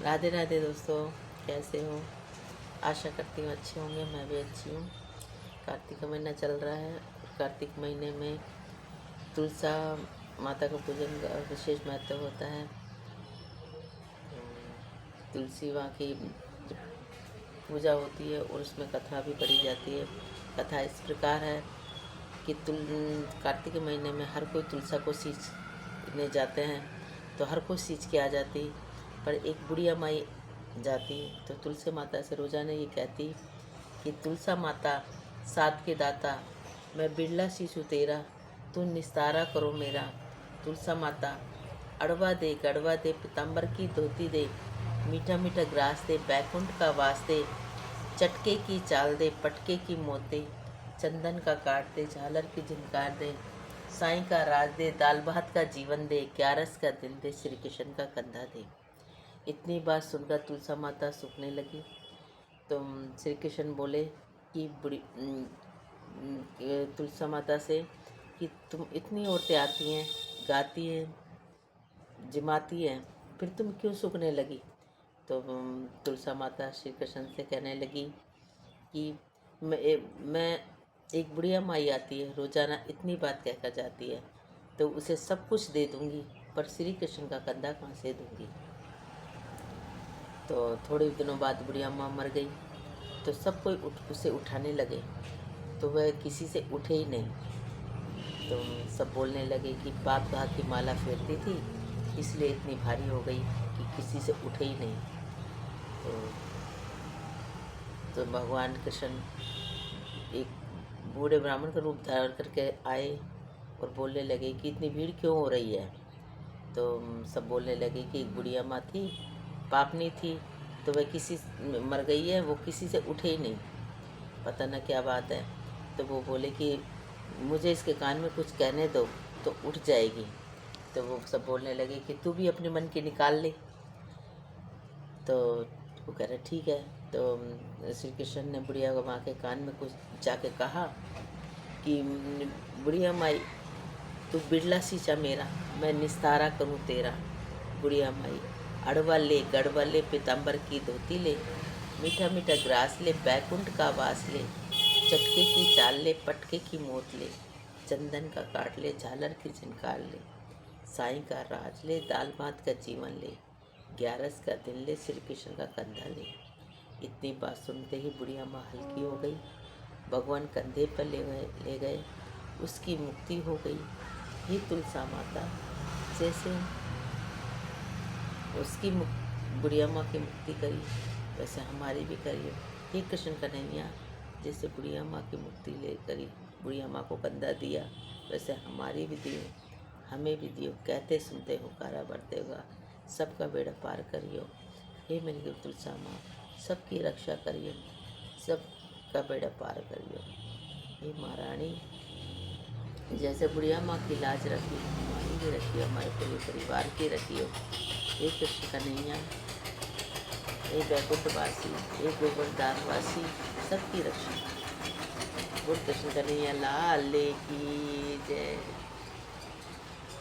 राधे राधे दोस्तों, कैसे हो? आशा करती हूँ अच्छे होंगे। मैं भी अच्छी हूँ। कार्तिक का महीना चल रहा है। कार्तिक महीने में तुलसा माता का पूजन का विशेष महत्व होता है। तुलसी माँ की जब पूजा होती है और उसमें कथा भी पढ़ी जाती है। कथा इस प्रकार है कि कार्तिक के महीने में हर कोई तुलसा को सींचने जाते हैं, तो हर कोई सींच के आ जाती, पर एक बुढ़िया माई जाती तो तुलसी माता से रोज़ाना ये कहती कि तुलसा माता साध के दाता, मैं बिरला शीशु तेरा, तू निस्तारा करो मेरा। तुलसा माता अड़वा दे गड़वा दे, पीताम्बर की धोती दे, मीठा मीठा ग्रास दे, बैकुंठ का वास दे, चटके की चाल दे, पटके की मौत दे, चंदन का काट दे, झालर की झिनकार दे, साईं का राज दे, दाल भात का जीवन दे, ग्यारस का दिल दे, श्री कृष्ण का कंधा दे। इतनी बात सुनकर तुलसा माता सूखने लगी। तो श्री कृष्ण बोले कि तुलसा माता से कि तुम इतनी औरतें आती हैं, गाती हैं, जिमाती हैं, फिर तुम क्यों सूखने लगी? तो तुलसा माता श्री कृष्ण से कहने लगी कि मैं एक बुढ़िया माई आती है, रोज़ाना इतनी बात कहकर जाती है, तो उसे सब कुछ दे दूंगी, पर श्री कृष्ण का कंधा कहाँ से दूंगी? तो थोड़े दिनों बाद बुढ़िया माँ मर गई, तो सब कोई उसे उठाने लगे, तो वह किसी से उठे ही नहीं। तो सब बोलने लगे कि बाप कहा की माला फेरती थी, इसलिए इतनी भारी हो गई कि किसी से उठे ही नहीं। तो भगवान कृष्ण एक बूढ़े ब्राह्मण का रूप धारण करके आए और बोलने लगे कि इतनी भीड़ क्यों हो रही है? तो सब बोलने लगे कि एक बुढ़िया माँ थी, पापनी थी, तो वह किसी मर गई है, वो किसी से उठे ही नहीं, पता न क्या बात है। तो वो बोले कि मुझे इसके कान में कुछ कहने दो तो उठ जाएगी। तो वो सब बोलने लगे कि तू भी अपने मन की निकाल ले। तो वो कह रहे ठीक है। तो श्री कृष्ण ने बुढ़िया माँ के कान में कुछ जाके कहा कि बुढ़िया माई, तू बिरला सींचा मेरा, मैं निस्तारा करूँ तेरा। बुढ़िया माई अड़वा ले गड़वा ले, पीताम्बर की धोती ले, मीठा मीठा ग्रास ले, बैकुंठ का वास ले, चटके की चाल ले, पटके की मौत ले, चंदन का काट ले, झालर की झनकार ले, साईं का राज ले, दाल भात का जीवन ले, ग्यारस का दिन ले, श्री कृष्ण का कंधा ले। इतनी बात सुनते ही बुढ़िया माँ हल्की हो गई, भगवान कंधे पर ले गए, उसकी मुक्ति हो गई। हे तुलसा माता, जैसे उसकी बुढ़िया माँ की मुक्ति करी, वैसे हमारी भी करिए। हे कृष्ण कन्हैया, जैसे बुढ़िया माँ की मुक्ति ले करी, बुढ़िया माँ को कंधा दिया, वैसे हमारी भी दियो, हमें भी दियो। कहते सुनते हो कारा बढ़ते होगा, सबका बेड़ा पार करियो। हे मेरी तुलसा माँ, सबकी रक्षा करियो, सबका बेड़ा पार करियो। हे महारानी, जैसे बुढ़िया माँ की लाज रखी, हमारी भी रखियो, हमारे पूरे परिवार की रखियो। हे कृष्ण कन्हैया, हे वैकुंठवासी, हे गोवर्धनवासी, सबकी रक्षा। गुरु कृष्ण कन्हैया लाल की जय।